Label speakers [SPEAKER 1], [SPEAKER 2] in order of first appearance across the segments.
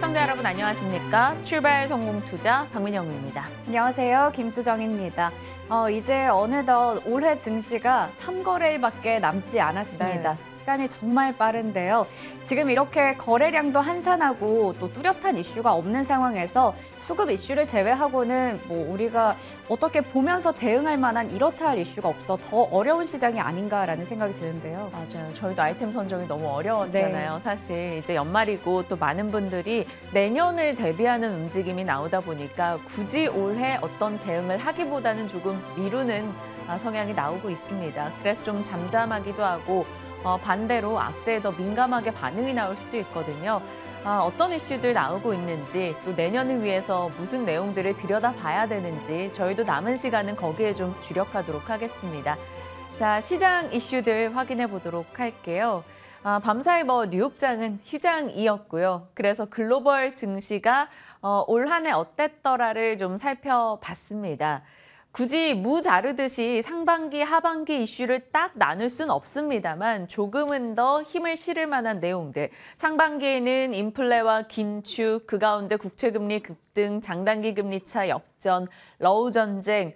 [SPEAKER 1] 시청자 여러분 안녕하십니까? 출발 성공 투자 박민영입니다.
[SPEAKER 2] 안녕하세요. 김수정입니다. 이제 어느덧 올해 증시가 3거래일밖에 남지 않았습니다.
[SPEAKER 1] 네.
[SPEAKER 2] 시간이 정말 빠른데요. 지금 이렇게 거래량도 한산하고 또 뚜렷한 이슈가 없는 상황에서 수급 이슈를 제외하고는 우리가 어떻게 보면서 대응할 만한 이렇다 할 이슈가 없어 더 어려운 시장이 아닌가라는 생각이 드는데요.
[SPEAKER 1] 맞아요. 저희도 아이템 선정이 너무 어려웠잖아요.
[SPEAKER 2] 네.
[SPEAKER 1] 사실 이제 연말이고 또 많은 분들이 내년을 대비하는 움직임이 나오다 보니까 굳이 올해 어떤 대응을 하기보다는 조금 미루는 성향이 나오고 있습니다. 그래서 좀 잠잠하기도 하고 반대로 악재에 더 민감하게 반응이 나올 수도 있거든요. 어떤 이슈들 나오고 있는지 또 내년을 위해서 무슨 내용들을 들여다봐야 되는지 저희도 남은 시간은 거기에 좀 주력하도록 하겠습니다. 자, 시장 이슈들 확인해 보도록 할게요. 밤사이 뉴욕장은 휴장이었고요. 그래서 글로벌 증시가 올 한 해 어땠더라를 좀 살펴봤습니다. 굳이 무 자르듯이 상반기, 하반기 이슈를 딱 나눌 순 없습니다만 조금은 더 힘을 실을 만한 내용들. 상반기에는 인플레와 긴축, 그 가운데 국채금리 급등, 장단기 금리 차 역전, 러우 전쟁,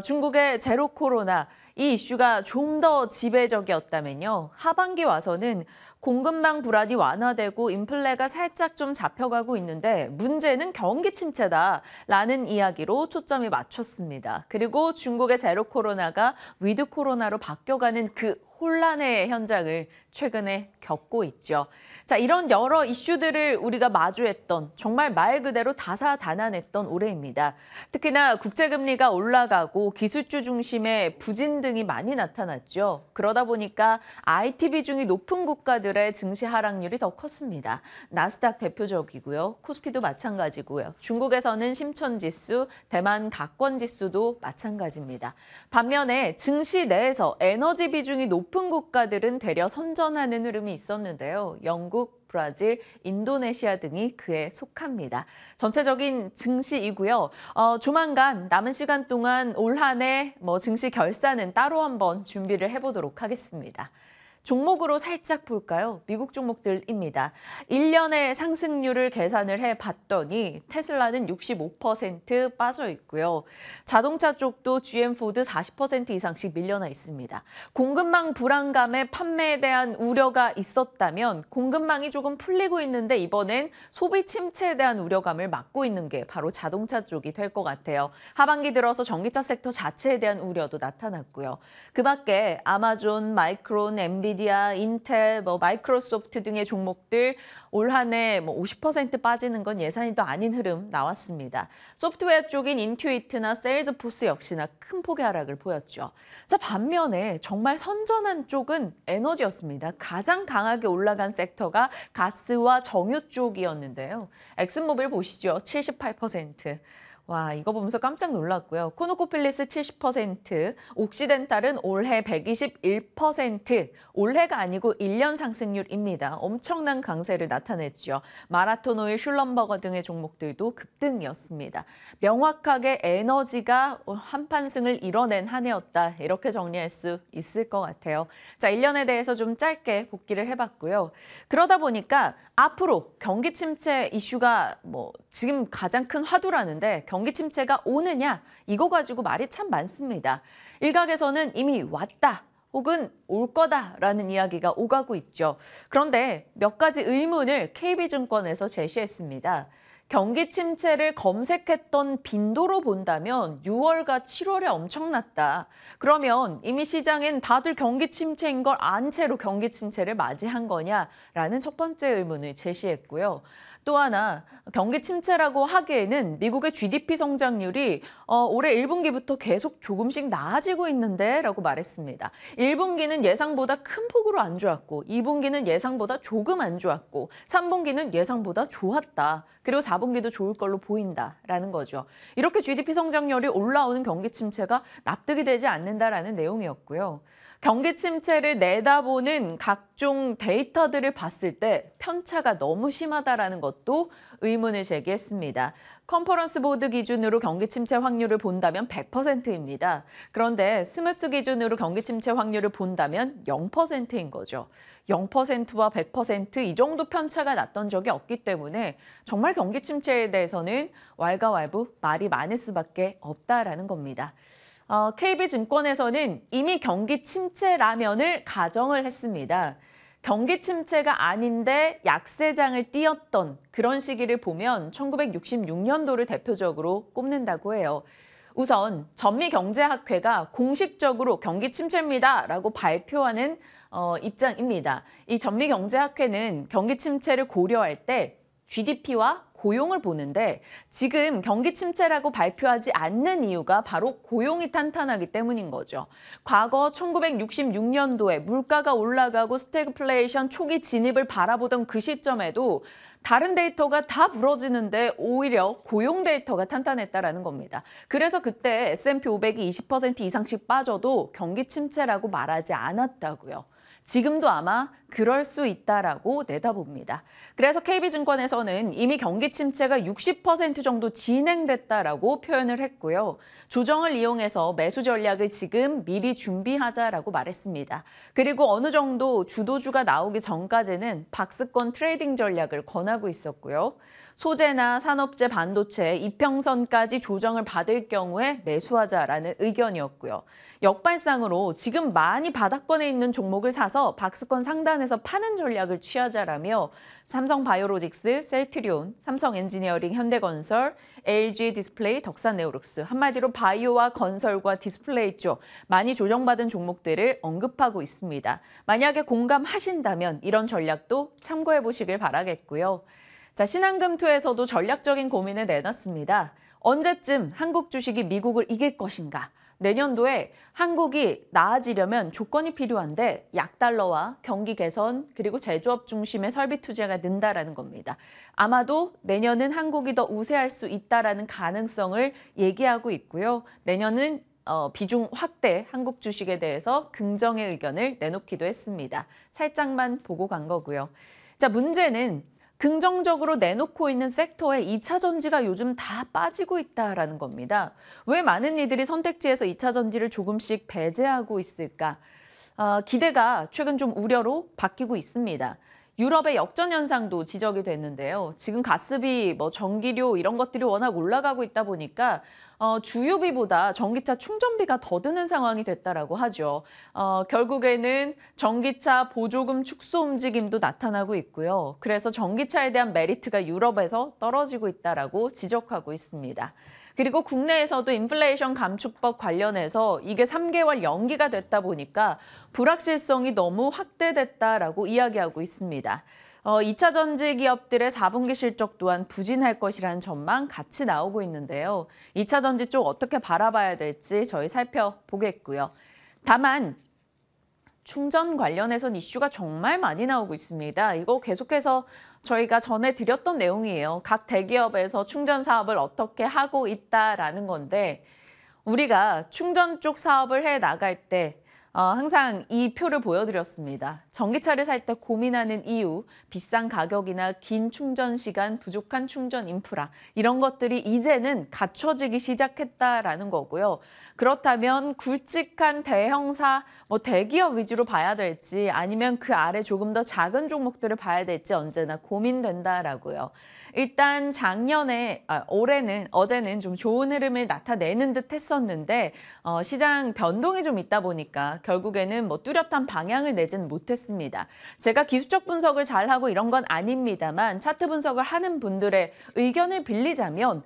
[SPEAKER 1] 중국의 제로 코로나, 이 이슈가 좀 더 지배적이었다면요. 하반기 와서는 공급망 불안이 완화되고 인플레가 살짝 좀 잡혀가고 있는데 문제는 경기 침체다라는 이야기로 초점이 맞췄습니다. 그리고 중국의 제로 코로나가 위드 코로나로 바뀌어가는 그 혼란의 현장을 최근에 겪고 있죠. 자, 이런 여러 이슈들을 우리가 마주했던 정말 말 그대로 다사다난했던 올해입니다. 특히나 국제금리가 올라가고 기술주 중심의 부진 등이 많이 나타났죠. 그러다 보니까 IT 비중이 높은 국가들의 증시 하락률이 더 컸습니다. 나스닥 대표적이고요. 코스피도 마찬가지고요. 중국에서는 심천지수, 대만 각권지수도 마찬가지입니다. 반면에 증시 내에서 에너지 비중이 높은 국가들은 되려 선전하는 흐름이 있었는데요. 영국, 브라질, 인도네시아 등이 그에 속합니다. 전체적인 증시이고요. 조만간 남은 시간 동안 올 한 해 증시 결산은 따로 한번 준비를 해보도록 하겠습니다. 종목으로 살짝 볼까요? 미국 종목들입니다. 1년의 상승률을 계산을 해봤더니 테슬라는 65% 빠져 있고요. 자동차 쪽도 GM-포드 40% 이상씩 밀려나 있습니다. 공급망 불안감에 판매에 대한 우려가 있었다면 공급망이 조금 풀리고 있는데 이번엔 소비 침체에 대한 우려감을 막고 있는 게 바로 자동차 쪽이 될 것 같아요. 하반기 들어서 전기차 섹터 자체에 대한 우려도 나타났고요. 그 밖에 아마존, 마이크론, 엔비디아, 인텔, 마이크로소프트 등의 종목들 올 한 해 50% 빠지는 건 예상이 또 아닌 흐름 나왔습니다. 소프트웨어 쪽인 인투이트나 세일즈포스 역시나 큰 폭의 하락을 보였죠. 자, 반면에 정말 선전한 쪽은 에너지였습니다. 가장 강하게 올라간 섹터가 가스와 정유 쪽이었는데요. 엑슨모빌 보시죠. 78%. 와, 이거 보면서 깜짝 놀랐고요. 코노코필리스 70%, 옥시덴탈은 올해 121%, 올해가 아니고 1년 상승률입니다. 엄청난 강세를 나타냈죠. 마라톤오일, 슐럼버거 등의 종목들도 급등이었습니다. 명확하게 에너지가 한판승을 이뤄낸 한 해였다. 이렇게 정리할 수 있을 것 같아요. 자, 1년에 대해서 좀 짧게 복기를 해봤고요. 그러다 보니까 앞으로 경기 침체 이슈가 지금 가장 큰 화두라는데 경기 침체가 오느냐 이거 가지고 말이 참 많습니다. 일각에서는 이미 왔다 혹은 올 거다라는 이야기가 오가고 있죠. 그런데 몇 가지 의문을 KB증권에서 제시했습니다. 경기 침체를 검색했던 빈도로 본다면 6월과 7월에 엄청났다. 그러면 이미 시장엔 다들 경기 침체인 걸 안 채로 경기 침체를 맞이한 거냐라는 첫 번째 의문을 제시했고요. 또 하나 경기 침체라고 하기에는 미국의 GDP 성장률이 올해 1분기부터 계속 조금씩 나아지고 있는데 라고 말했습니다. 1분기는 예상보다 큰 폭으로 안 좋았고 2분기는 예상보다 조금 안 좋았고 3분기는 예상보다 좋았다. 그리고 4분기도 좋을 걸로 보인다라는 거죠. 이렇게 GDP 성장률이 올라오는 경기 침체가 납득이 되지 않는다라는 내용이었고요. 경기 침체를 내다보는 각종 데이터들을 봤을 때 편차가 너무 심하다라는 것도 의문을 제기했습니다. 컨퍼런스 보드 기준으로 경기 침체 확률을 본다면 100%입니다. 그런데 스무스 기준으로 경기 침체 확률을 본다면 0%인 거죠. 0%와 100%이 정도 편차가 났던 적이 없기 때문에 정말 경기 침체에 대해서는 왈가왈부 말이 많을 수밖에 없다라는 겁니다. KB증권에서는 이미 경기 침체라면을 가정을 했습니다. 경기 침체가 아닌데 약세장을 띄었던 그런 시기를 보면 1966년도를 대표적으로 꼽는다고 해요. 우선 전미경제학회가 공식적으로 경기 침체입니다라고 발표하는 입장입니다. 이 전미경제학회는 경기 침체를 고려할 때 GDP와 고용을 보는데 지금 경기 침체라고 발표하지 않는 이유가 바로 고용이 탄탄하기 때문인 거죠. 과거 1966년도에 물가가 올라가고 스태그플레이션 초기 진입을 바라보던 그 시점에도 다른 데이터가 다 부러지는데 오히려 고용 데이터가 탄탄했다라는 겁니다. 그래서 그때 S&P 500이 20% 이상씩 빠져도 경기 침체라고 말하지 않았다고요. 지금도 아마 그럴 수 있다라고 내다봅니다. 그래서 KB증권에서는 이미 경기 침체가 60% 정도 진행됐다라고 표현을 했고요. 조정을 이용해서 매수 전략을 지금 미리 준비하자라고 말했습니다. 그리고 어느 정도 주도주가 나오기 전까지는 박스권 트레이딩 전략을 권하고 있었고요. 소재나 산업재, 반도체, 이평선까지 조정을 받을 경우에 매수하자라는 의견이었고요. 역발상으로 지금 많이 바닥권에 있는 종목을 사서 박스권 상단에서 파는 전략을 취하자라며 삼성바이오로직스, 셀트리온, 삼성엔지니어링, 현대건설, LG 디스플레이, 덕산네오룩스, 한마디로 바이오와 건설과 디스플레이 쪽 많이 조정받은 종목들을 언급하고 있습니다. 만약에 공감하신다면 이런 전략도 참고해 보시길 바라겠고요. 자, 신한금투에서도 전략적인 고민을 내놨습니다. 언제쯤 한국 주식이 미국을 이길 것인가? 내년도에 한국이 나아지려면 조건이 필요한데 약달러와 경기 개선 그리고 제조업 중심의 설비 투자가 는다라는 겁니다. 아마도 내년은 한국이 더 우세할 수 있다라는 가능성을 얘기하고 있고요. 내년은 비중 확대 한국 주식에 대해서 긍정의 의견을 내놓기도 했습니다. 살짝만 보고 간 거고요. 자, 문제는 긍정적으로 내놓고 있는 섹터에 2차 전지가 요즘 다 빠지고 있다라는 겁니다. 왜 많은 이들이 선택지에서 2차 전지를 조금씩 배제하고 있을까? 기대가 최근 좀 우려로 바뀌고 있습니다. 유럽의 역전 현상도 지적이 됐는데요. 지금 가스비, 전기료 이런 것들이 워낙 올라가고 있다 보니까 주유비보다 전기차 충전비가 더 드는 상황이 됐다라고 하죠. 결국에는 전기차 보조금 축소 움직임도 나타나고 있고요. 그래서 전기차에 대한 메리트가 유럽에서 떨어지고 있다라고 지적하고 있습니다. 그리고 국내에서도 인플레이션 감축법 관련해서 이게 3개월 연기가 됐다 보니까 불확실성이 너무 확대됐다라고 이야기하고 있습니다. 2차 전지 기업들의 4분기 실적 또한 부진할 것이라는 전망 같이 나오고 있는데요. 2차 전지 쪽 어떻게 바라봐야 될지 저희 살펴보겠고요. 다만 충전 관련해선 이슈가 정말 많이 나오고 있습니다. 이거 계속해서 저희가 전해드렸던 내용이에요. 각 대기업에서 충전 사업을 어떻게 하고 있다라는 건데 우리가 충전 쪽 사업을 해 나갈 때 항상 이 표를 보여드렸습니다. 전기차를 살 때 고민하는 이유, 비싼 가격이나 긴 충전 시간, 부족한 충전 인프라 이런 것들이 이제는 갖춰지기 시작했다라는 거고요. 그렇다면 굵직한 대형사, 대기업 위주로 봐야 될지 아니면 그 아래 조금 더 작은 종목들을 봐야 될지 언제나 고민된다라고요. 일단 어제는 좀 좋은 흐름을 나타내는 듯 했었는데 시장 변동이 좀 있다 보니까 결국에는 뚜렷한 방향을 내지는 못했습니다. 제가 기술적 분석을 잘하고 이런 건 아닙니다만 차트 분석을 하는 분들의 의견을 빌리자면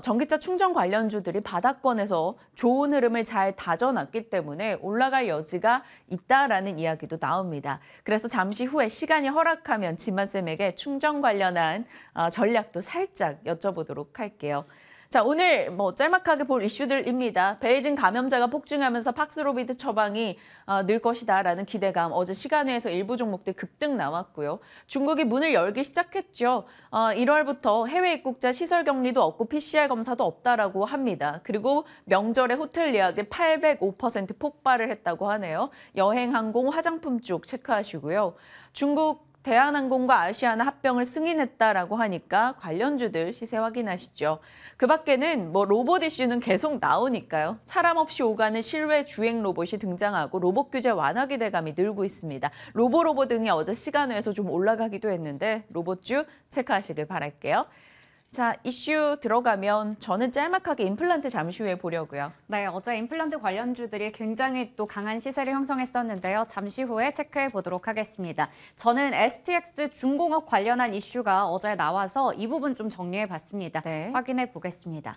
[SPEAKER 1] 전기차 충전 관련주들이 바닥권에서 좋은 흐름을 잘 다져놨기 때문에 올라갈 여지가 있다라는 이야기도 나옵니다. 그래서 잠시 후에 시간이 허락하면 진만쌤에게 충전 관련한 전략도 살짝 여쭤보도록 할게요. 자, 오늘 짤막하게 볼 이슈들입니다. 베이징 감염자가 폭증하면서 팍스로비드 처방이 늘 것이다라는 기대감. 어제 시간회에서 일부 종목들 급등 나왔고요. 중국이 문을 열기 시작했죠. 1월부터 해외 입국자 시설 격리도 없고 PCR 검사도 없다라고 합니다. 그리고 명절에 호텔 예약이 805% 폭발을 했다고 하네요. 여행, 항공, 화장품 쪽 체크하시고요. 중국 대한항공과 아시아나 합병을 승인했다라고 하니까 관련주들 시세 확인하시죠. 그 밖에는 로봇 이슈는 계속 나오니까요. 사람 없이 오가는 실외 주행 로봇이 등장하고 로봇 규제 완화 기대감이 늘고 있습니다. 로보로보 등이 어제 시간외에서 좀 올라가기도 했는데 로봇주 체크하시길 바랄게요. 자, 이슈 들어가면 저는 짤막하게 임플란트 잠시 후에 보려고요.
[SPEAKER 2] 네, 어제 임플란트 관련주들이 굉장히 또 강한 시세를 형성했었는데요. 잠시 후에 체크해 보도록 하겠습니다. 저는 STX 중공업 관련한 이슈가 어제 나와서 이 부분 좀 정리해 봤습니다.
[SPEAKER 1] 네.
[SPEAKER 2] 확인해 보겠습니다.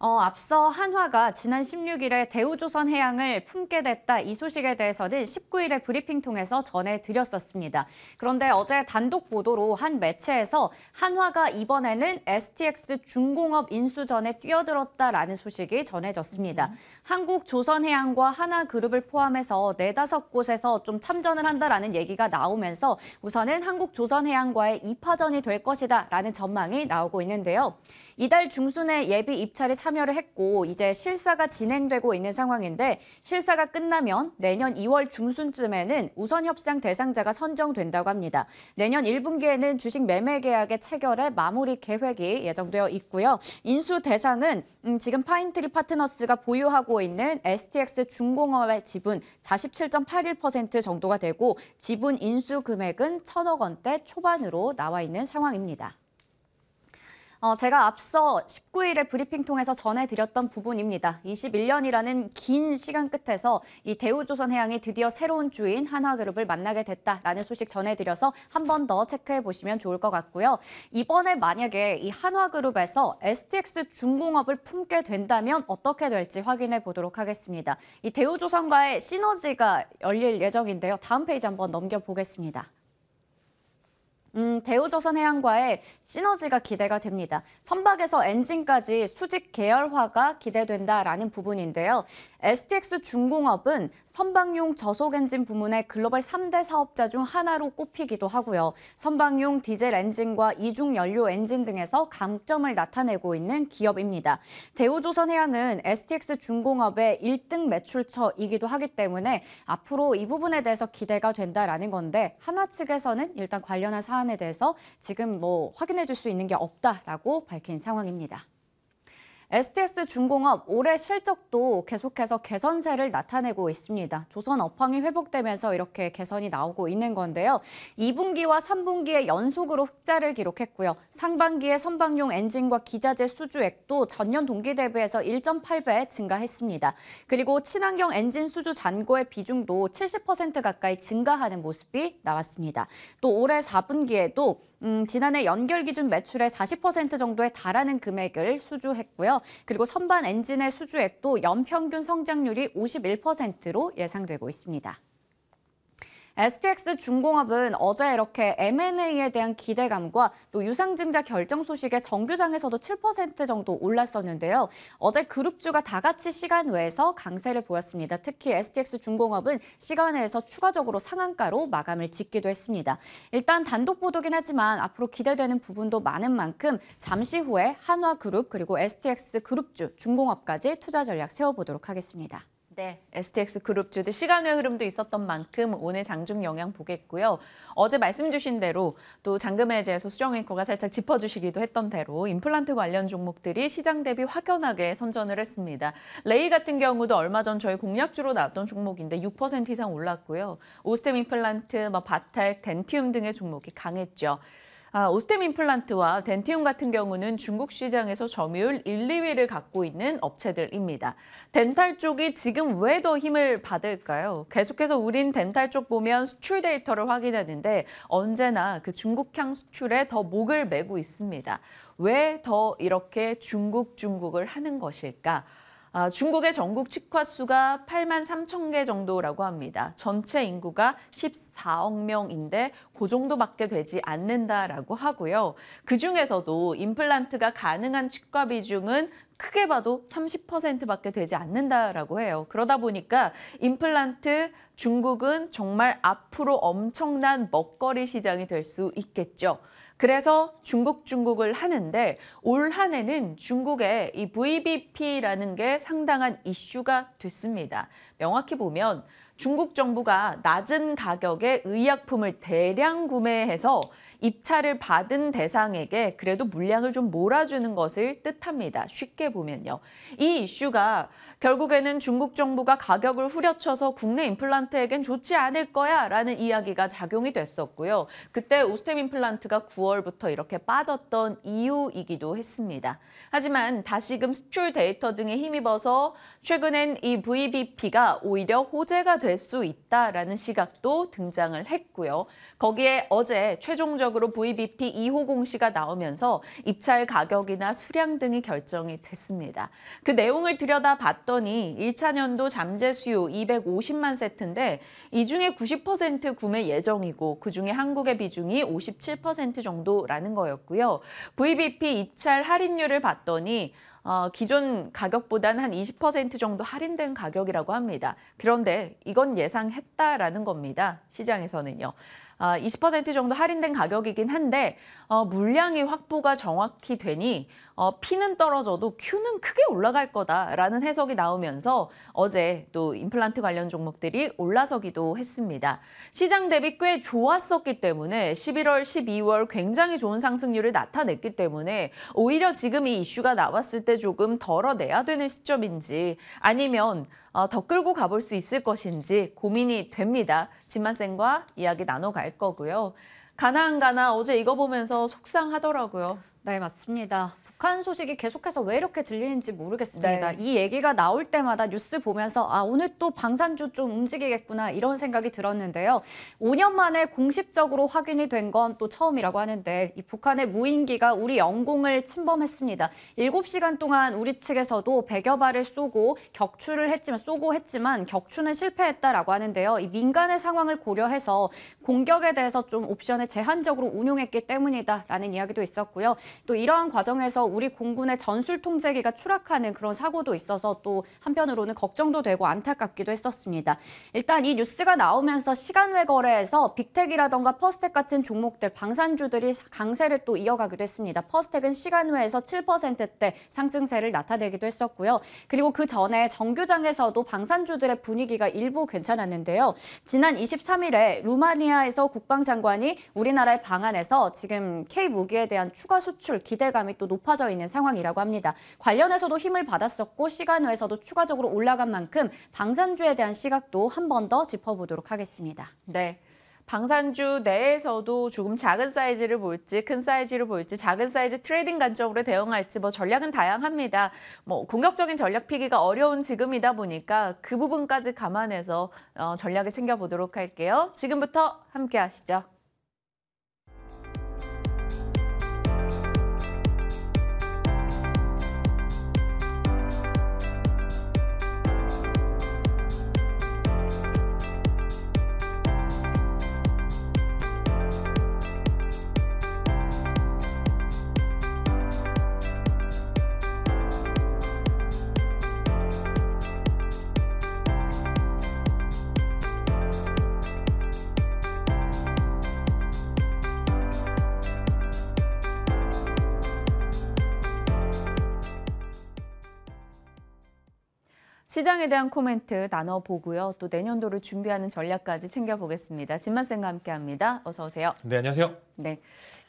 [SPEAKER 2] 앞서 한화가 지난 16일에 대우조선해양을 품게 됐다 이 소식에 대해서는 19일에 브리핑 통해서 전해드렸었습니다. 그런데 어제 단독 보도로 한 매체에서 한화가 이번에는 STX 중공업 인수전에 뛰어들었다라는 소식이 전해졌습니다. 한국조선해양과 하나그룹을 포함해서 4-5곳에서 좀 참전을 한다라는 얘기가 나오면서 우선은 한국조선해양과의 2파전이 될 것이다라는 전망이 나오고 있는데요. 이달 중순에 예비 입찰에 참여를 했고 이제 실사가 진행되고 있는 상황인데 실사가 끝나면 내년 2월 중순쯤에는 우선 협상 대상자가 선정된다고 합니다. 내년 1분기에는 주식 매매 계약의 체결에 마무리 계획이 예정되어 있고요. 인수 대상은 지금 파인트리 파트너스가 보유하고 있는 STX 중공업의 지분 47.81% 정도가 되고 지분 인수 금액은 1,000억 원대 초반으로 나와 있는 상황입니다. 제가 앞서 19일에 브리핑 통해서 전해드렸던 부분입니다. 21년이라는 긴 시간 끝에서 이 대우조선해양이 드디어 새로운 주인 한화그룹을 만나게 됐다라는 소식 전해드려서 한 번 더 체크해 보시면 좋을 것 같고요. 이번에 만약에 이 한화그룹에서 STX 중공업을 품게 된다면 어떻게 될지 확인해 보도록 하겠습니다. 이 대우조선과의 시너지가 열릴 예정인데요. 다음 페이지 한번 넘겨보겠습니다. 대우조선해양과의 시너지가 기대가 됩니다. 선박에서 엔진까지 수직 계열화가 기대된다라는 부분인데요. STX 중공업은 선박용 저속 엔진 부문의 글로벌 3대 사업자 중 하나로 꼽히기도 하고요. 선박용 디젤 엔진과 이중 연료 엔진 등에서 강점을 나타내고 있는 기업입니다. 대우조선해양은 STX 중공업의 1등 매출처이기도 하기 때문에 앞으로 이 부분에 대해서 기대가 된다라는 건데 한화 측에서는 일단 관련한 사안에 대해서 지금 확인해 줄 수 있는 게 없다라고 밝힌 상황입니다. STX 중공업 올해 실적도 계속해서 개선세를 나타내고 있습니다. 조선 업황이 회복되면서 이렇게 개선이 나오고 있는 건데요. 2분기와 3분기에 연속으로 흑자를 기록했고요. 상반기에 선박용 엔진과 기자재 수주액도 전년 동기 대비해서 1.8배 증가했습니다. 그리고 친환경 엔진 수주 잔고의 비중도 70% 가까이 증가하는 모습이 나왔습니다. 또 올해 4분기에도 지난해 연결 기준 매출의 40% 정도에 달하는 금액을 수주했고요. 그리고 선반 엔진의 수주액도 연평균 성장률이 51%로 예상되고 있습니다. STX 중공업은 어제 이렇게 M&A에 대한 기대감과 또 유상증자 결정 소식에 정규장에서도 7% 정도 올랐었는데요. 어제 그룹주가 다 같이 시간외에서 강세를 보였습니다. 특히 STX 중공업은 시간외에서 추가적으로 상한가로 마감을 짓기도 했습니다. 일단 단독 보도긴 하지만 앞으로 기대되는 부분도 많은 만큼 잠시 후에 한화그룹 그리고 STX 그룹주 중공업까지 투자 전략 세워보도록 하겠습니다.
[SPEAKER 1] 네, STX 그룹주들 시간의 흐름도 있었던 만큼 오늘 장중 영향 보겠고요. 어제 말씀 주신 대로 또 잔금해제에서 수정 앵커가 살짝 짚어주시기도 했던 대로 임플란트 관련 종목들이 시장 대비 확연하게 선전을 했습니다. 레이 같은 경우도 얼마 전 저희 공략주로 나왔던 종목인데 6% 이상 올랐고요. 오스템 임플란트, 바탈, 덴티움 등의 종목이 강했죠. 오스템 임플란트와 덴티움 같은 경우는 중국 시장에서 점유율 1, 2위를 갖고 있는 업체들입니다. 덴탈 쪽이 지금 왜 더 힘을 받을까요? 계속해서 우린 덴탈 쪽 보면 수출 데이터를 확인하는데 언제나 그 중국향 수출에 더 목을 메고 있습니다. 왜 더 이렇게 중국을 하는 것일까? 중국의 전국 치과 수가 8만 3천 개 정도라고 합니다. 전체 인구가 14억 명인데 그 정도밖에 되지 않는다라고 하고요. 그중에서도 임플란트가 가능한 치과 비중은 크게 봐도 30%밖에 되지 않는다라고 해요. 그러다 보니까 임플란트 중국은 정말 앞으로 엄청난 먹거리 시장이 될 수 있겠죠. 그래서 중국을 하는데 올 한 해는 중국의 이 VBP라는 게 상당한 이슈가 됐습니다. 명확히 보면 중국 정부가 낮은 가격의 의약품을 대량 구매해서 입찰을 받은 대상에게 그래도 물량을 좀 몰아주는 것을 뜻합니다. 쉽게 보면요. 이 이슈가 결국에는 중국 정부가 가격을 후려쳐서 국내 임플란트에겐 좋지 않을 거야 라는 이야기가 작용이 됐었고요. 그때 오스템 임플란트가 9월부터 이렇게 빠졌던 이유이기도 했습니다. 하지만 다시금 수출 데이터 등에 힘입어서 최근엔 이 VBP가 오히려 호재가 될 수 있다라는 시각도 등장을 했고요. 거기에 어제 최종적으로 VBP 2호 공시가 나오면서 입찰 가격이나 수량 등이 결정이 됐습니다. 그 내용을 들여다봤더니 1차 년도 잠재 수요 250만 세트인데 이 중에 90% 구매 예정이고 그중에 한국의 비중이 57% 정도라는 거였고요. VBP 입찰 할인율을 봤더니 기존 가격보다는 한 20% 정도 할인된 가격이라고 합니다. 그런데 이건 예상했다라는 겁니다. 시장에서는요. 20% 정도 할인된 가격이긴 한데 물량이 확보가 정확히 되니 P는 떨어져도 Q는 크게 올라갈 거다라는 해석이 나오면서 어제 또 임플란트 관련 종목들이 올라서기도 했습니다. 시장 대비 꽤 좋았었기 때문에 11월, 12월 굉장히 좋은 상승률을 나타냈기 때문에 오히려 지금 이 이슈가 나왔을 때 조금 덜어내야 되는 시점인지 아니면 더 끌고 가볼 수 있을 것인지 고민이 됩니다. 진만쌤과 이야기 나눠갈 거고요. 가나 어제 이거 보면서 속상하더라고요.
[SPEAKER 2] 네, 맞습니다. 북한 소식이 계속해서 왜 이렇게 들리는지 모르겠습니다.
[SPEAKER 1] 네.
[SPEAKER 2] 이 얘기가 나올 때마다 뉴스 보면서 오늘 또 방산주 좀 움직이겠구나 이런 생각이 들었는데요. 5년 만에 공식적으로 확인이 된 건 또 처음이라고 하는데 이 북한의 무인기가 우리 영공을 침범했습니다. 7시간 동안 우리 측에서도 100여 발을 쏘고 했지만 격추는 실패했다라고 하는데요. 이 민간의 상황을 고려해서 공격에 대해서 좀 옵션을 제한적으로 운용했기 때문이다라는 이야기도 있었고요. 또 이러한 과정에서 우리 공군의 전술 통제기가 추락하는 그런 사고도 있어서 또 한편으로는 걱정도 되고 안타깝기도 했었습니다. 일단 이 뉴스가 나오면서 시간외 거래에서 빅텍이라던가 퍼스텍 같은 종목들, 방산주들이 강세를 또 이어가기도 했습니다. 퍼스텍은 시간외에서 7%대 상승세를 나타내기도 했었고요. 그리고 그 전에 정규장에서도 방산주들의 분위기가 일부 괜찮았는데요. 지난 23일에 루마니아에서 국방장관이 우리나라의 방안에서 지금 K무기에 대한 추가 수출 기대감이 또 높아져 있는 상황이라고 합니다. 관련해서도 힘을 받았었고 시간 외에서도 추가적으로 올라간 만큼 방산주에 대한 시각도 한 번 더 짚어보도록 하겠습니다.
[SPEAKER 1] 네. 방산주 내에서도 조금 작은 사이즈를 볼지 큰 사이즈를 볼지 작은 사이즈 트레이딩 관점으로 대응할지 전략은 다양합니다. 공격적인 전략 피기가 어려운 지금이다 보니까 그 부분까지 감안해서 전략을 챙겨보도록 할게요. 지금부터 함께 하시죠. 시장에 대한 코멘트 나눠보고요. 또 내년도를 준비하는 전략까지 챙겨보겠습니다. 진만쌤과 함께합니다. 어서 오세요.
[SPEAKER 3] 네, 안녕하세요.
[SPEAKER 1] 네,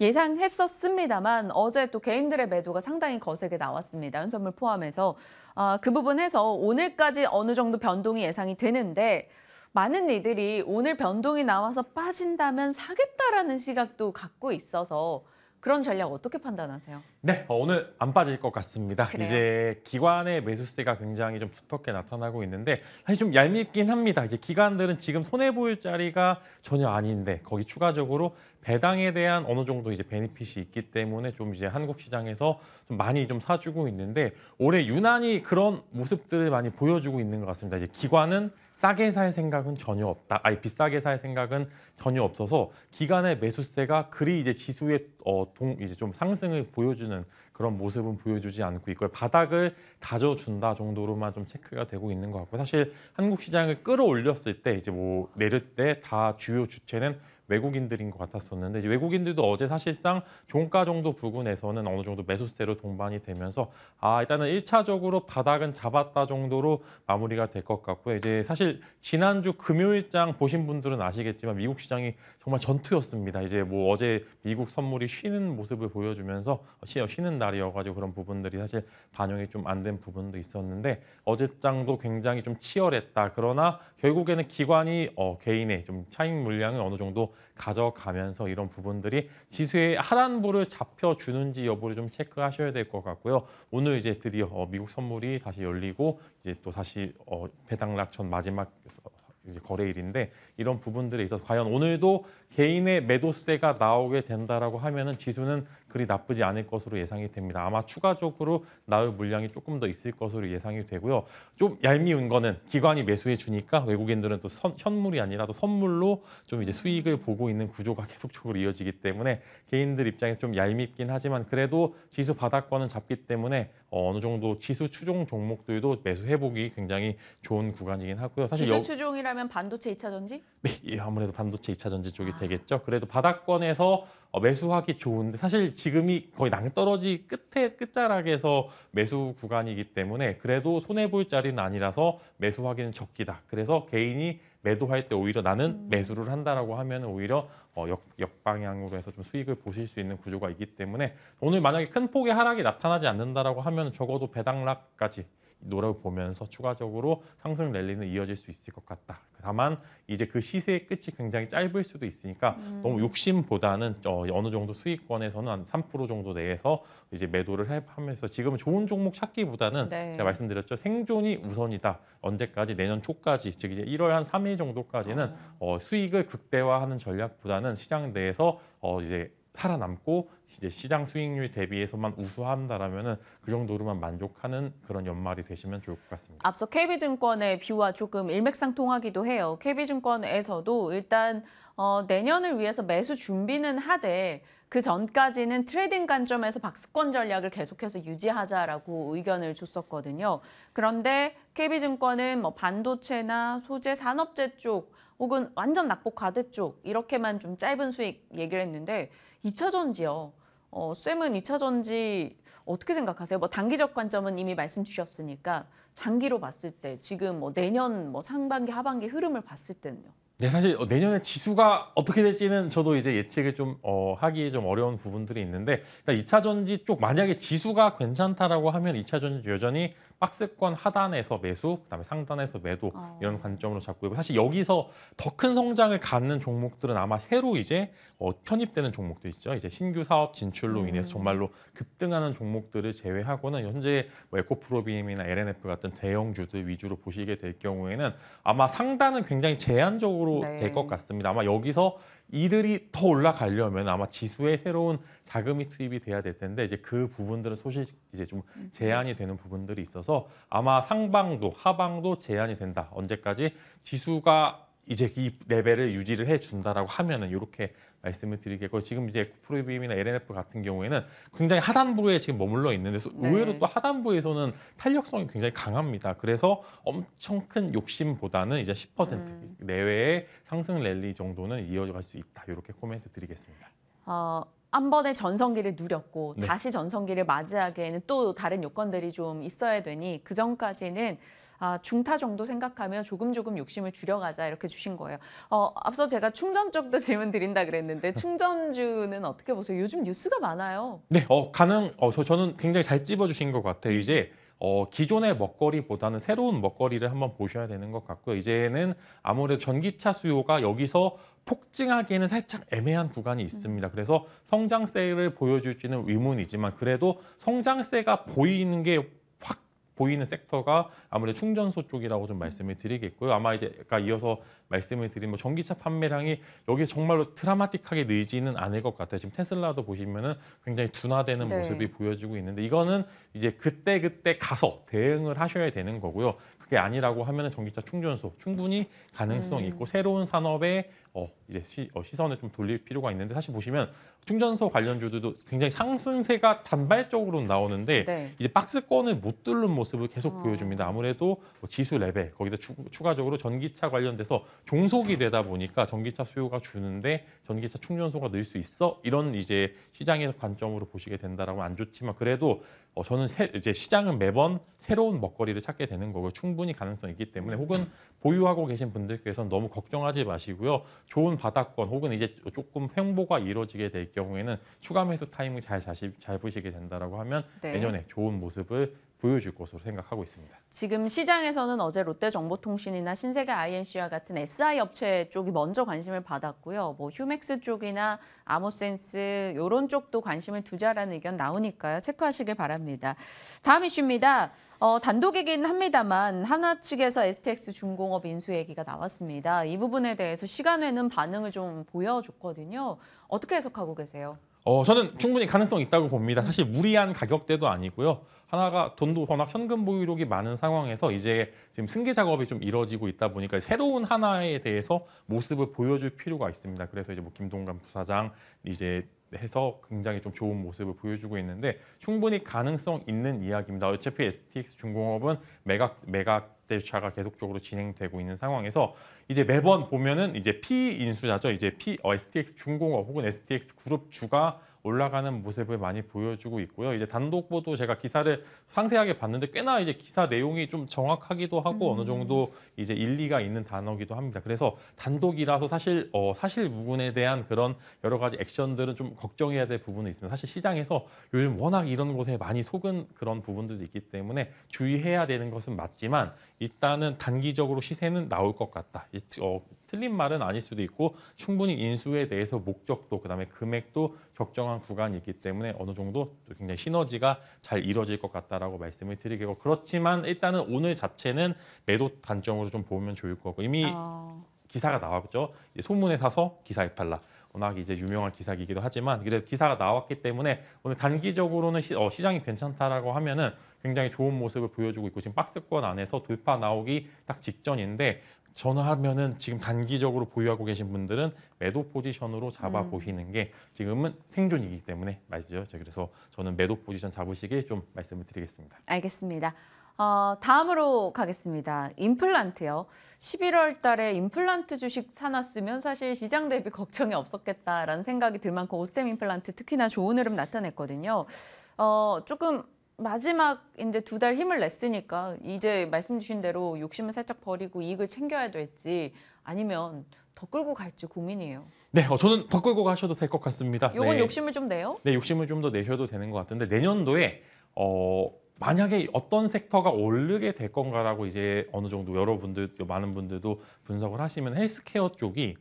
[SPEAKER 1] 예상했었습니다만 어제 또 개인들의 매도가 상당히 거세게 나왔습니다. 현선물 포함해서 그 부분에서 오늘까지 어느 정도 변동이 예상이 되는데 많은 이들이 오늘 변동이 나와서 빠진다면 사겠다라는 시각도 갖고 있어서 그런 전략 어떻게 판단하세요?
[SPEAKER 3] 네, 오늘 안 빠질 것 같습니다.
[SPEAKER 1] 그래요?
[SPEAKER 3] 이제 기관의 매수세가 굉장히 좀 두텁게 나타나고 있는데 사실 좀 얄밉긴 합니다. 이제 기관들은 지금 손해 보일 자리가 전혀 아닌데 거기 추가적으로 배당에 대한 어느 정도 이제 베니핏이 있기 때문에 좀 이제 한국 시장에서 좀 많이 좀 사주고 있는데 올해 유난히 그런 모습들을 많이 보여주고 있는 것 같습니다. 이제 기관은 싸게 살 생각은 전혀 없다. 아니 비싸게 살 생각은 전혀 없어서 기관의 매수세가 그리 이제 지수의 이제 좀 상승을 보여주는 그런 모습은 보여주지 않고 있고요. 바닥을 다져준다 정도로만 좀 체크가 되고 있는 것 같고 사실 한국 시장을 끌어올렸을 때 이제 뭐 내릴 때 다 주요 주체는 외국인들인 것 같았었는데 이제 외국인들도 어제 사실상 종가 정도 부근에서는 어느 정도 매수세로 동반이 되면서 일단은 1차적으로 바닥은 잡았다 정도로 마무리가 될 것 같고요. 이제 사실 지난주 금요일장 보신 분들은 아시겠지만 미국 시장이 정말 전투였습니다. 이제 뭐 어제 미국 선물이 쉬는 모습을 보여주면서 쉬는 날이어가지고 그런 부분들이 사실 반영이 좀 안 된 부분도 있었는데 어제장도 굉장히 좀 치열했다. 그러나 결국에는 기관이 개인의 좀 차익 물량을 어느 정도 가져가면서 이런 부분들이 지수의 하단부를 잡혀주는지 여부를 좀 체크하셔야 될 것 같고요. 오늘 이제 드디어 미국 선물이 다시 열리고 이제 또 다시 배당락 전 마지막 이제 거래일인데 이런 부분들에 있어서 과연 오늘도 개인의 매도세가 나오게 된다라고 하면은 지수는 그리 나쁘지 않을 것으로 예상이 됩니다. 아마 추가적으로 나올 물량이 조금 더 있을 것으로 예상이 되고요. 좀 얄미운 거는 기관이 매수해 주니까 외국인들은 또 현물이 아니라도 선물로 좀 이제 수익을 보고 있는 구조가 계속적으로 이어지기 때문에 개인들 입장에서 좀 얄밉긴 하지만 그래도 지수 바닥권은 잡기 때문에 어느 정도 지수 추종 종목들도 매수 회복이 굉장히 좋은 구간이긴 하고요. 사실
[SPEAKER 1] 지수 추종이라면 반도체 2차 전지?
[SPEAKER 3] 네, 아무래도 반도체 2차 전지 쪽이 되겠죠. 그래도 바닥권에서 매수하기 좋은데 사실 지금이 거의 낭떠러지 끝자락에서 매수 구간이기 때문에 그래도 손해볼 자리는 아니라서 매수하기는 적기다. 그래서 개인이 매도할 때 오히려 나는 매수를 한다라고 하면 오히려 역방향으로 해서 좀 수익을 보실 수 있는 구조가 있기 때문에 오늘 만약에 큰 폭의 하락이 나타나지 않는다라고 하면 적어도 배당락까지 노려보면서 추가적으로 상승 랠리는 이어질 수 있을 것 같다. 다만 이제 그 시세의 끝이 굉장히 짧을 수도 있으니까 너무 욕심보다는 어느 정도 수익권에서는 한 3% 정도 내에서 이제 매도를 하면서 지금은 좋은 종목 찾기보다는
[SPEAKER 1] 네.
[SPEAKER 3] 제가 말씀드렸죠. 생존이 우선이다. 언제까지 내년 초까지 즉 이제 1월 한 3일 정도까지는 수익을 극대화하는 전략보다는 시장 내에서 이제 살아남고 이제 시장 수익률 대비해서만 우수한다라면은 그 정도로만 만족하는 그런 연말이 되시면 좋을 것 같습니다.
[SPEAKER 1] 앞서 KB증권의 뷰와 조금 일맥상통하기도 해요. KB증권에서도 일단 내년을 위해서 매수 준비는 하되 그 전까지는 트레이딩 관점에서 박스권 전략을 계속해서 유지하자라고 의견을 줬었거든요. 그런데 KB증권은 뭐 반도체나 소재, 산업재 쪽 혹은 완전 낙폭 과대 쪽 이렇게만 좀 짧은 수익 얘기를 했는데 2차 전지요. 쌤은 2차 전지 어떻게 생각하세요? 뭐 단기적 관점은 이미 말씀 주셨으니까 장기로 봤을 때 지금 뭐 내년 뭐 상반기 하반기 흐름을 봤을 때는요.
[SPEAKER 3] 네, 사실 내년에 지수가 어떻게 될지는 저도 이제 예측을 좀 하기 좀 어려운 부분들이 있는데 일단 2차 전지 쪽 만약에 지수가 괜찮다라고 하면 2차 전지 여전히 박스권 하단에서 매수, 그다음에 상단에서 매도 이런 관점으로 잡고 있고 사실 여기서 더 큰 성장을 갖는 종목들은 아마 새로 이제 편입되는 종목들 있죠. 이제 신규 사업 진출로 인해서 정말로 급등하는 종목들을 제외하고는 현재 뭐 에코프로비엠이나 LNF 같은 대형주들 위주로 보시게 될 경우에는 아마 상단은 굉장히 제한적으로
[SPEAKER 1] 네.
[SPEAKER 3] 될 것 같습니다. 아마 여기서 이들이 더 올라가려면 아마 지수에 새로운 자금이 투입이 돼야 될 텐데 이제 그 부분들은 소실 이제 좀 제한이 되는 부분들이 있어서 아마 상방도 하방도 제한이 된다. 언제까지 지수가 이제 이 레벨을 유지를 해준다라고 하면은 이렇게 말씀을 드리겠고 지금 이제 프로비엠이나 LNF 같은 경우에는 굉장히 하단부에 지금 머물러 있는데 의외로 또 하단부에서는 탄력성이 굉장히 강합니다. 그래서 엄청 큰 욕심보다는 이제 10% 내외의 상승 랠리 정도는 이어갈 수 있다. 이렇게 코멘트 드리겠습니다.
[SPEAKER 1] 한 번의 전성기를 누렸고
[SPEAKER 3] 네.
[SPEAKER 1] 다시 전성기를 맞이하기에는 또 다른 요건들이 좀 있어야 되니 그 전까지는 중타 정도 생각하며 조금 욕심을 줄여가자 이렇게 주신 거예요. 앞서 제가 충전 쪽도 질문 드린다 그랬는데 충전주는 어떻게 보세요? 요즘 뉴스가 많아요.
[SPEAKER 3] 네, 저는 굉장히 잘 찝어주신 것 같아요. 이제 기존의 먹거리보다는 새로운 먹거리를 한번 보셔야 되는 것 같고요. 이제는 아무래도 전기차 수요가 여기서 폭증하기에는 살짝 애매한 구간이 있습니다. 그래서 성장세를 보여줄지는 의문이지만 그래도 성장세가 보이는 게 확 보이는 섹터가 아무래도 충전소 쪽이라고 좀 말씀을 드리겠고요. 아마 이제 아까 이어서 말씀을 드린 뭐 전기차 판매량이 여기 정말로 드라마틱하게 늘지는 않을 것 같아요. 지금 테슬라도 보시면은 굉장히 둔화되는
[SPEAKER 1] 네.
[SPEAKER 3] 모습이 보여지고 있는데 이거는 이제 그때 가서 대응을 하셔야 되는 거고요. 그게 아니라고 하면은 전기차 충전소 충분히 가능성이 있고 새로운 산업에 이제 시선을 좀 돌릴 필요가 있는데 사실 보시면 충전소 관련주들도 굉장히 상승세가 단발적으로 나오는데
[SPEAKER 1] 네.
[SPEAKER 3] 이제 박스권을 못 뚫는 모습을 계속 보여줍니다. 아무래도 지수 레벨 거기다 추가적으로 전기차 관련돼서 종속이 되다 보니까 전기차 수요가 주는데 전기차 충전소가 늘 수 있어 이런 이제 시장의 관점으로 보시게 된다라고 안 좋지만 그래도 저는 이제 시장은 매번 새로운 먹거리를 찾게 되는 거고요. 충분히 가능성이 있기 때문에 혹은 보유하고 계신 분들께서는 너무 걱정하지 마시고요. 좋은 바닥권 혹은 이제 조금 횡보가 이루어지게 될 경우에는 추가 매수 타이밍 잘 보시게 된다라고 하면
[SPEAKER 1] 네.
[SPEAKER 3] 내년에 좋은 모습을 보여줄 것으로 생각하고 있습니다.
[SPEAKER 1] 지금 시장에서는 어제 롯데정보통신이나 신세계 INC와 같은 SI 업체 쪽이 먼저 관심을 받았고요. 뭐 휴맥스 쪽이나 아모센스 이런 쪽도 관심을 두자라는 의견 나오니까요. 체크하시길 바랍니다. 다음 이슈입니다. 단독이긴 합니다만 한화 측에서 STX 중공업 인수 얘기가 나왔습니다. 이 부분에 대해서 시간외는 반응을 좀 보여줬거든요. 어떻게 해석하고 계세요?
[SPEAKER 3] 저는 충분히 가능성이 있다고 봅니다. 사실 무리한 가격대도 아니고요. 하나가 돈도 워낙 현금 보유력이 많은 상황에서 이제 지금 승계 작업이 좀 이루어지고 있다 보니까 새로운 하나에 대해서 모습을 보여줄 필요가 있습니다. 그래서 이제 뭐 김동관 부사장 이제 해서 굉장히 좀 좋은 모습을 보여주고 있는데 충분히 가능성 있는 이야기입니다. 어차피 STX 중공업은 매각 대차가 계속적으로 진행되고 있는 상황에서 이제 매번 보면은 이제 피인수자죠. 이제 STX 중공업 혹은 STX 그룹 주가 올라가는 모습을 많이 보여주고 있고요. 이제 단독 보도 제가 기사를 상세하게 봤는데 꽤나 이제 기사 내용이 좀 정확하기도 하고 어느 정도 이제 일리가 있는 단어기도 합니다. 그래서 단독이라서 사실 사실무근에 대한 그런 여러 가지 액션들은 좀 걱정해야 될 부분은 있습니다. 사실 시장에서 요즘 워낙 이런 곳에 많이 속은 그런 부분들도 있기 때문에 주의해야 되는 것은 맞지만 일단은 단기적으로 시세는 나올 것 같다. 틀린 말은 아닐 수도 있고 충분히 인수에 대해서 목적도 그다음에 금액도 적정한 구간이 있기 때문에 어느 정도 굉장히 시너지가 잘 이루어질 것 같다라고 말씀을 드리겠고 그렇지만 일단은 오늘 자체는 매도 관점으로 좀 보면 좋을 거고 이미 기사가 나왔죠. 소문에 사서 기사에 팔라. 워낙 이제 유명한 기사이기도 하지만 그래도 기사가 나왔기 때문에 오늘 단기적으로는 시장이 괜찮다라고 하면은 굉장히 좋은 모습을 보여주고 있고 지금 박스권 안에서 돌파 나오기 딱 직전인데 전화하면은 지금 단기적으로 보유하고 계신 분들은 매도 포지션으로 잡아 보시는 게 지금은 생존이기 때문에 말이죠. 그래서 저는 매도 포지션 잡으시길 좀 말씀을 드리겠습니다.
[SPEAKER 1] 알겠습니다. 다음으로 가겠습니다. 임플란트요. 11월 달에 임플란트 주식 사놨으면 사실 시장 대비 걱정이 없었겠다라는 생각이 들 만큼 오스템 임플란트 특히나 좋은 흐름 나타냈거든요. 조금 마지막 이제 2달 힘을 냈으니까 이제 말씀 주신 대로 욕심을 살짝 버리고 이익을 챙겨야 될지 아니면 더 끌고 갈지 고민이에요.
[SPEAKER 3] 네, 저는 더 끌고 가셔도 될 것 같습니다.
[SPEAKER 1] 요건
[SPEAKER 3] 네.
[SPEAKER 1] 욕심을 좀 내요?
[SPEAKER 3] 네, 욕심을 좀 더 내셔도 되는 것 같은데 내년도에 만약에 어떤 섹터가 오르게 될 건가라고 이제 어느 정도 많은 분들도 분석을 하시면 헬스케어 쪽이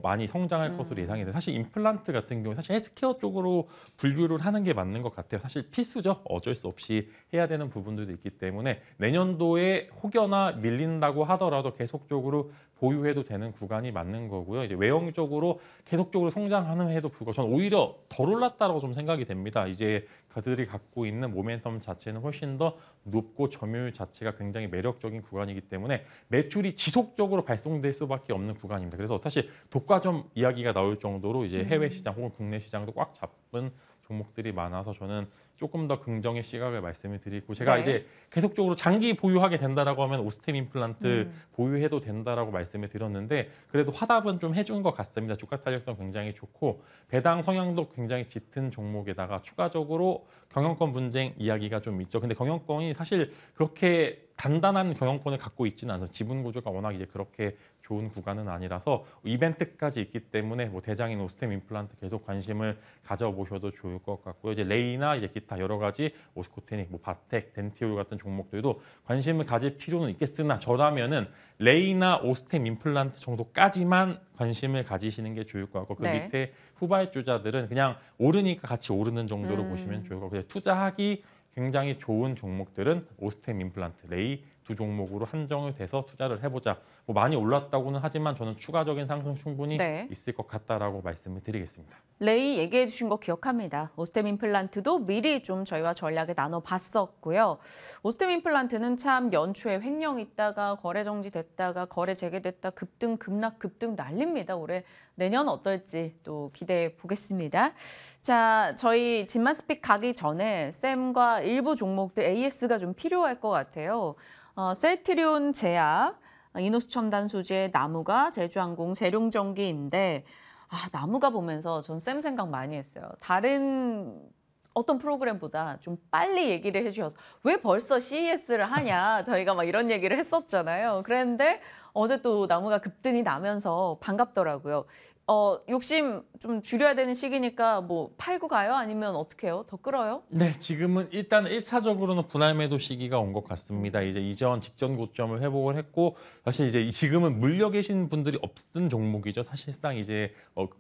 [SPEAKER 3] 많이 성장할 것으로 예상이 돼요. 사실 임플란트 같은 경우 사실 헬스케어 쪽으로 분류를 하는 게 맞는 것 같아요. 사실 필수죠. 어쩔 수 없이 해야 되는 부분들도 있기 때문에 내년도에 혹여나 밀린다고 하더라도 계속적으로 보유해도 되는 구간이 맞는 거고요. 이제 외형적으로 계속적으로 성장하는 해도 불구하고 저는 오히려 덜 올랐다라고 좀 생각이 됩니다. 이제 그들이 갖고 있는 모멘텀 자체는 훨씬 더 높고 점유율 자체가 굉장히 매력적인 구간이기 때문에 매출이 지속적으로 발송될 수밖에 없는 구간입니다. 그래서 사실 독과점 이야기가 나올 정도로 이제 해외 시장 혹은 국내 시장도 꽉 잡은 종목들이 많아서 저는 조금 더 긍정의 시각을 말씀을 드리고 제가
[SPEAKER 1] 네.
[SPEAKER 3] 이제 계속적으로 장기 보유하게 된다라고 하면 오스템 임플란트 보유해도 된다라고 말씀을 드렸는데 그래도 화답은 좀 해준 것 같습니다. 주가 탄력성 굉장히 좋고 배당 성향도 굉장히 짙은 종목에다가 추가적으로 경영권 분쟁 이야기가 좀 있죠. 근데 경영권이 사실 그렇게 단단한 경영권을 갖고 있지는 않아서 지분 구조가 워낙 이제 그렇게 좋은 구간은 아니라서 이벤트까지 있기 때문에 뭐 대장인 오스템 임플란트 계속 관심을 가져보셔도 좋을 것 같고요. 이제 레이나 이제 기타 여러 가지 오스코테닉, 뭐 바텍, 덴티올 같은 종목들도 관심을 가질 필요는 있겠으나 저라면은 레이나 오스템 임플란트 정도까지만 관심을 가지시는 게 좋을 것 같고 그
[SPEAKER 1] 네.
[SPEAKER 3] 밑에 후발주자들은 그냥 오르니까 같이 오르는 정도로 보시면 좋을 것 같고요. 투자하기 굉장히 좋은 종목들은 오스템 임플란트, 레이 두 종목으로 한정이 돼서 투자를 해보자. 뭐 많이 올랐다고는 하지만 저는 추가적인 상승 충분히
[SPEAKER 1] 네.
[SPEAKER 3] 있을 것 같다라고 말씀을 드리겠습니다.
[SPEAKER 1] 레이 얘기해 주신 거 기억합니다. 오스템 임플란트도 미리 좀 저희와 전략을 나눠봤었고요. 오스템 임플란트는 참 연초에 횡령 있다가 거래 정지됐다가 거래 재개됐다 급등 급락 급등 난립니다. 올해 내년 어떨지 또 기대해 보겠습니다. 자, 저희 진만스픽 가기 전에 쌤과 일부 종목들 AS가 좀 필요할 것 같아요. 셀트리온 제약, 이노스 첨단 소재, 나무가, 제주항공, 재룡전기인데 나무가 보면서 전 쌤 생각 많이 했어요. 다른 어떤 프로그램보다 좀 빨리 얘기를 해주셔서 왜 벌써 CES를 하냐 저희가 막 이런 얘기를 했었잖아요. 그랬는데 어제 또 나무가 급등이 나면서 반갑더라고요. 욕심 좀 줄여야 되는 시기니까 뭐 팔고 가요? 아니면 어떻게 해요? 더 끌어요?
[SPEAKER 3] 네, 지금은 일단 1차적으로는 분할 매도 시기가 온 것 같습니다. 이제 이전 직전 고점을 회복을 했고 사실 이제 지금은 물려 계신 분들이 없은 종목이죠. 사실상 이제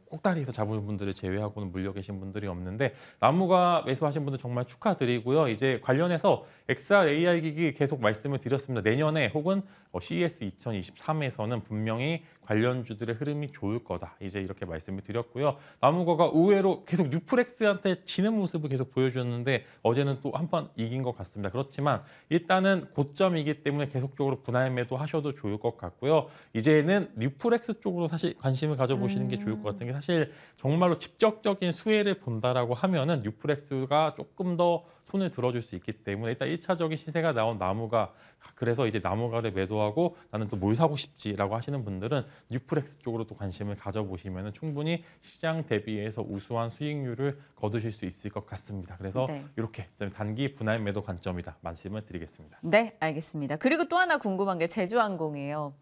[SPEAKER 3] 꼭다리에서 잡은 분들을 제외하고는 물려 계신 분들이 없는데 나무가 매수하신 분들 정말 축하드리고요. 이제 관련해서 XR AR 기기 계속 말씀을 드렸습니다. 내년에 혹은 CES 2023에서는 분명히 관련주들의 흐름이 좋을 거다. 이제 이렇게 말씀을 드렸고요. 나무거가 의외로 계속 뉴프렉스한테 지는 모습을 계속 보여주었는데 어제는 또 한 번 이긴 것 같습니다. 그렇지만 일단은 고점이기 때문에 계속적으로 분할 매도 하셔도 좋을 것 같고요. 이제는 뉴프렉스 쪽으로 사실 관심을 가져보시는 게 좋을 것 같은 게 사실 정말로 직접적인 수혜를 본다라고 하면은 뉴프렉스가 조금 더 손을 들어줄 수 있기 때문에 일단 1차적인 시세가 나온 나무가 그래서 이제 나무가를 매도하고 나는 또 뭘 사고 싶지라고 하시는 분들은 뉴프렉스 쪽으로 또 관심을 가져보시면 충분히 시장 대비해서 우수한 수익률을 거두실 수 있을 것 같습니다. 그래서
[SPEAKER 1] 네.
[SPEAKER 3] 이렇게 좀 단기 분할 매도 관점이다 말씀을 드리겠습니다.
[SPEAKER 1] 네, 알겠습니다. 그리고 또 하나 궁금한 게 제주항공이에요.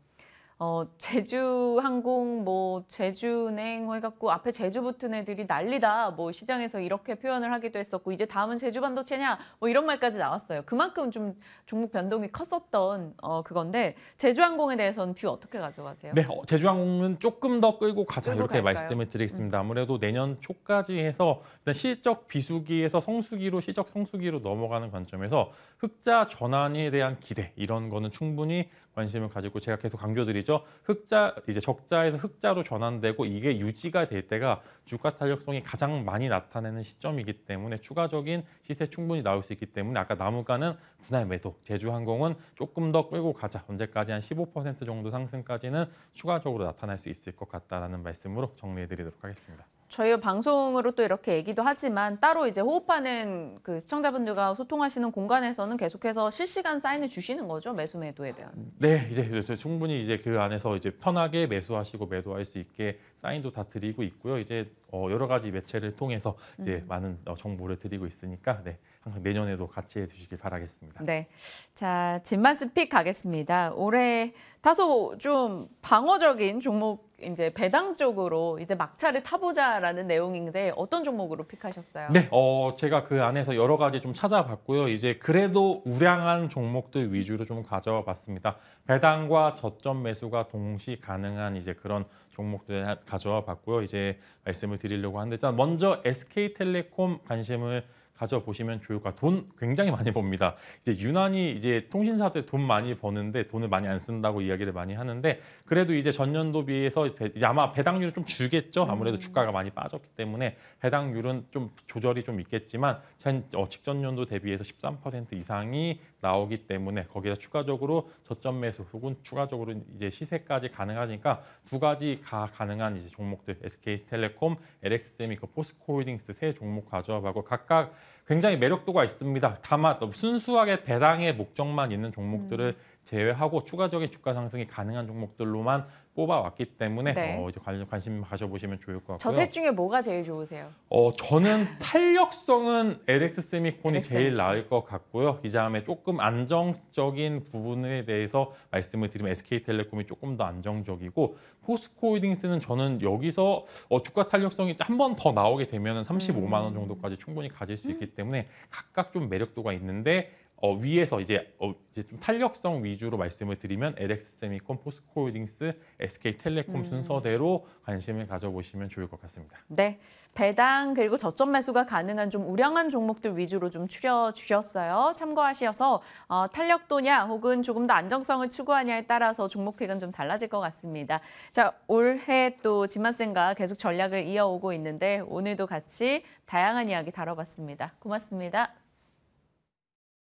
[SPEAKER 1] 제주항공, 뭐 제주은행 해갖고 앞에 제주 붙은 애들이 난리다. 뭐 시장에서 이렇게 표현을 하기도 했었고 이제 다음은 제주반도체냐 뭐 이런 말까지 나왔어요. 그만큼 좀 종목 변동이 컸었던 그건데 제주항공에 대해서는 뷰 어떻게 가져가세요?
[SPEAKER 3] 네, 제주항공은 조금 더 끌고 가자
[SPEAKER 1] 끌고
[SPEAKER 3] 이렇게
[SPEAKER 1] 갈까요?
[SPEAKER 3] 말씀을 드리겠습니다. 아무래도 내년 초까지 해서 일단 실적 비수기에서 성수기로 실적 성수기로 넘어가는 관점에서 흑자 전환에 대한 기대 이런 거는 충분히 관심을 가지고 제가 계속 강조드리죠. 흑자 이제 적자에서 흑자로 전환되고 이게 유지가 될 때가 주가 탄력성이 가장 많이 나타내는 시점이기 때문에 추가적인 시세 충분히 나올 수 있기 때문에 아까 나무가는 분할 매도, 제주항공은 조금 더 끌고 가자. 언제까지 한 15% 정도 상승까지는 추가적으로 나타날 수 있을 것 같다라는 말씀으로 정리해드리도록 하겠습니다.
[SPEAKER 1] 저희 방송으로 또 이렇게 얘기도 하지만 따로 이제 호흡하는 그 시청자분들과 소통하시는 공간에서는 계속해서 실시간 사인을 주시는 거죠, 매수 매도에 대한.
[SPEAKER 3] 네, 이제 충분히 이제 그 안에서 이제 편하게 매수하시고 매도할 수 있게 사인도 다 드리고 있고요. 이제 여러 가지 매체를 통해서 이제 많은 정보를 드리고 있으니까 네, 항상 내년에도 같이 해주시길 바라겠습니다.
[SPEAKER 1] 네, 자 진만스픽 가겠습니다. 올해 다소 좀 방어적인 종목 이제 배당 쪽으로 이제 막차를 타보자라는 내용인데 어떤 종목으로 픽하셨어요?
[SPEAKER 3] 네, 제가 그 안에서 여러 가지 좀 찾아봤고요. 이제 그래도 우량한 종목들 위주로 좀 가져와 봤습니다. 배당과 저점 매수가 동시 가능한 이제 그런 종목들 가져와 봤고요. 이제 말씀을 드리려고 하는데 일단 먼저 SK텔레콤 관심을 가져보시면 좋을 것 같아요. 돈 굉장히 많이 법니다. 이제 유난히 이제 통신사들 돈 많이 버는데 돈을 많이 안 쓴다고 이야기를 많이 하는데 그래도 이제 전년도 비해서 이제 아마 배당률은 좀 줄겠죠. 아무래도 주가가 많이 빠졌기 때문에 배당률은 좀 조절이 좀 있겠지만 직전 연도 대비해서 13% 이상이 나오기 때문에 거기다 추가적으로 저점 매수 혹은 추가적으로 이제 시세까지 가능하니까 두 가지 가능한 이제 종목들 SK텔레콤, LX세미코, 포스코홀딩스 세 종목 가져와 보고 각각 굉장히 매력도가 있습니다. 다만 순수하게 배당의 목적만 있는 종목들을 제외하고 추가적인 주가 상승이 가능한 종목들로만 뽑아왔기 때문에
[SPEAKER 1] 네.
[SPEAKER 3] 이제 관심 가져보시면 좋을 것 같고요.
[SPEAKER 1] 저 셋 중에 뭐가 제일 좋으세요?
[SPEAKER 3] 저는 탄력성은 LX세미콘이 제일
[SPEAKER 1] LX세미콘.
[SPEAKER 3] 나을 것 같고요. 이 다음에 조금 안정적인 부분에 대해서 말씀을 드리면 SK텔레콤이 조금 더 안정적이고 포스코홀딩스는 저는 여기서 주가 탄력성이 한 번 더 나오게 되면 35만 원 정도까지 충분히 가질 수 있기 때문에 각각 좀 매력도가 있는데 위에서 이제 좀 탄력성 위주로 말씀을 드리면 LX세미콘, 포스코홀딩스, SK텔레콤 순서대로 관심을 가져보시면 좋을 것 같습니다.
[SPEAKER 1] 네, 배당 그리고 저점 매수가 가능한 좀 우량한 종목들 위주로 좀 추려주셨어요. 참고하셔서 탄력도냐 혹은 조금 더 안정성을 추구하냐에 따라서 종목픽은 좀 달라질 것 같습니다. 자, 올해 또 진만쌤과 계속 전략을 이어오고 있는데 오늘도 같이 다양한 이야기 다뤄봤습니다. 고맙습니다.